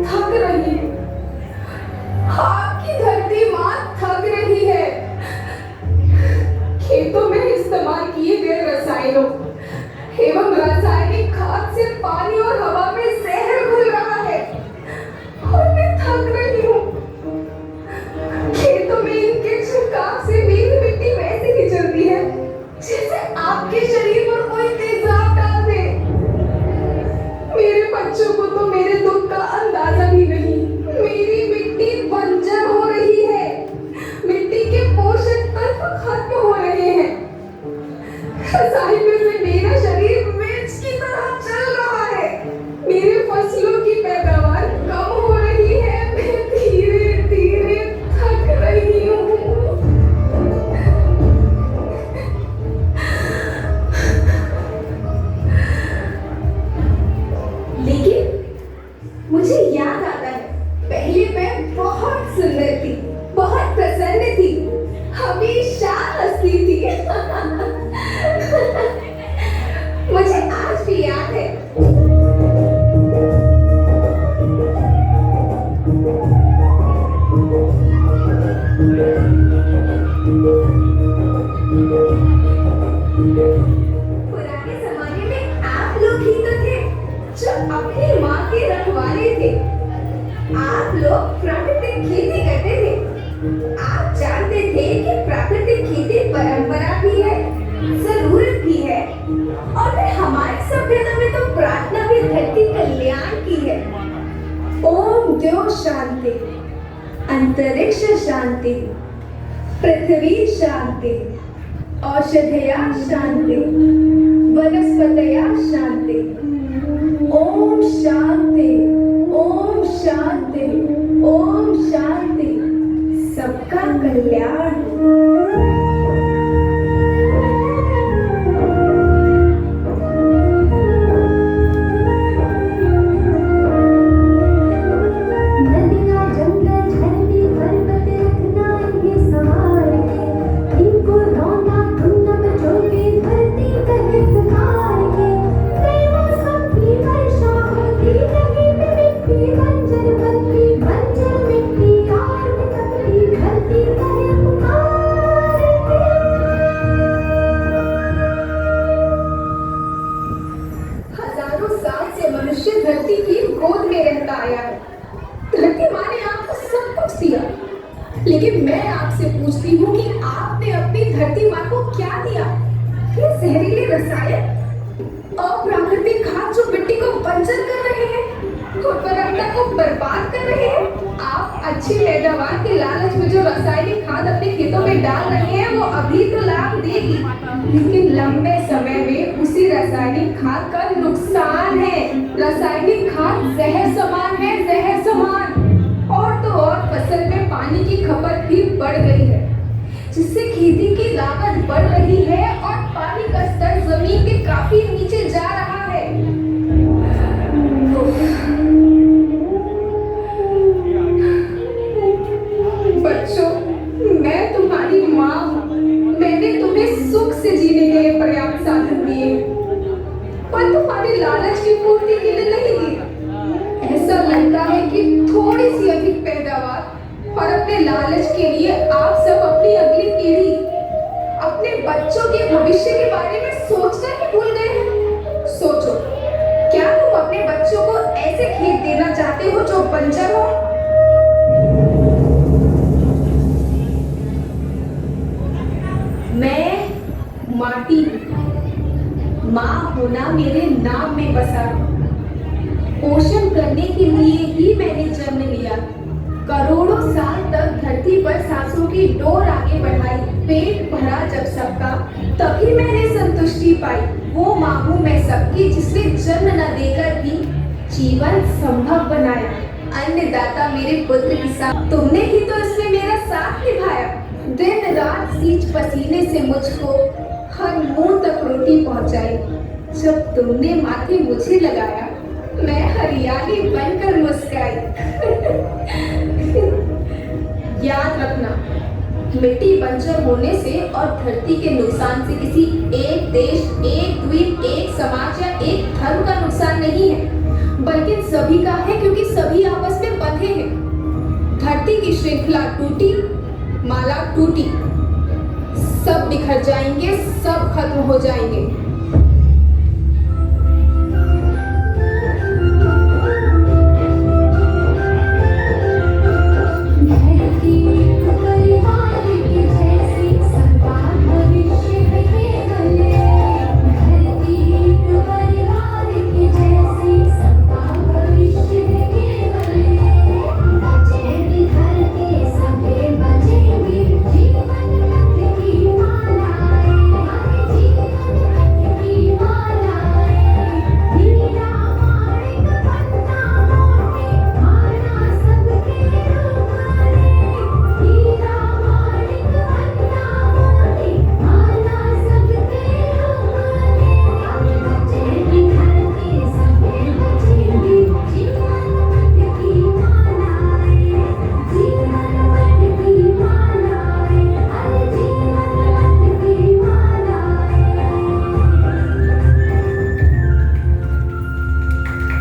थक रही हूँ। आपकी धरती माँ थक रही है। खेतों में इस्तेमाल किए गए रसायनों एवं रासायनिक खाद से पानी और हवा में जहर घुल रहा है और मैं थक रही हूँ। खेतों में इनके छिड़काव से मेरी मिट्टी वैसे ही जलती है जैसे आपके शरीर पर कोई तेजाब डाल दे। मेरे बच्चों को तो मेरे दुख का अंदाजा भी नहीं। मेरी मिट्टी बंजर हो रही है। मिट्टी के पोषक तत्व खत्म हो रहे हैं। रसायनों से मेरा शरीर मिर्च की तरह जल रहा है। मेरे फसलों की पैदावार कम हो रही है। मैं धीरे धीरे थक रही हूँ। लेकिन मुझे याद आता है, पहले मैं बहुत सुंदर थी, बहुत प्रसन्न थी, हमेशा हंसती थी। मुझे आज भी याद है। पुराने जमाने में आप लोग ही तो थे जो अपनी माँ के रखवाले थे। आप लोग प्राकृतिक खेती करते थे। आप जानते थे कि प्राकृतिक खेती परंपरा भी है, जरूरत भी है, और फिर हमारी सभ्यता में तो प्रार्थना भी धरती कल्याण की है। ओम द्यो शांति, अंतरिक्ष शांति, पृथ्वी शांति, औषधया शांति, वनस्पतया शांति। ओम शांति, ओम शांति, ओम शांति। सबका कल्याण। धरती की गोद में रहता आया है। धरती माँ ने आपको सब कुछ दिया, लेकिन मैं आपसे पूछती हूँ कि आपने अपनी धरती माँ को क्या दिया? ये जहरीले रसायन, अप्राकृतिक खाद जो मिट्टी को बंजर कर रहे हैं, उर्वरकता को बर्बाद कर रहे हैं। आप अच्छी पैदावार के लालच में जो रासायनिक खाद अपने खेतों में डाल रहे हैं वो अभी तो लाभ देगी, लेकिन लंबे समय में उसी रासायनिक खाद का नुकसान है। रासायनिक खाद जहर समान है, जहर समान। और तो और फसल में पानी की खपत भी बढ़ गई है, जिससे खेती की लागत बढ़ रही है और पानी का स्तर जमीन के काफी नीचे जा रहा है। बच्चों, मैं तुम्हारी माँ हूँ। मैंने तुम्हें सुख से जीने के लिए पर्याप्त साधन दिए, पर तुम्हारे लालच की पूर्ति के लिए नहीं दिए। ऐसा लगता है कि थोड़ी सी अधिक पैदावार और अपने लालच के लिए आप सब अपनी अगली पीढ़ी, अपने बच्चों के भविष्य के बारे में सोचना ही भूल गए हैं। सोचो, क्या तुम अपने बच्चों को ऐसे खेत देना चाहते हो जो बंजर हो? मैं माटी हूँ। माँ होना मेरे नाम में बसा। पोषण करने के लिए ही मैंने जन्म लिया। करोड़ों साल तक धरती पर सांसों की डोर आगे बढ़ाई। पेट भरा जब सबका, तभी मैंने संतुष्टि पाई। वो माँ हूँ मैं सबकी, जिसने जन्म न देकर भी जीवन संभव बनाया। अन्नदाता मेरे पुत्र की साथ, तुमने ही तो इसमें मेरा साथ निभाया। दिन रात सींच पसीने से मुझको हर मुंह तक रोटी पहुंचाई। जब तुमने माथे मुझे लगाया, मैं हरियाली बनकर मुस्कुराई। याद रखना, मिट्टी बंजर होने से और धरती के नुकसान से किसी एक देश, एक द्वीप, एक समाज या एक धर्म का नुकसान नहीं है, बल्कि सभी का है, क्योंकि सभी आपस श्रृंखला टूटी, माला टूटी, सब बिखर जाएंगे, सब खत्म हो जाएंगे।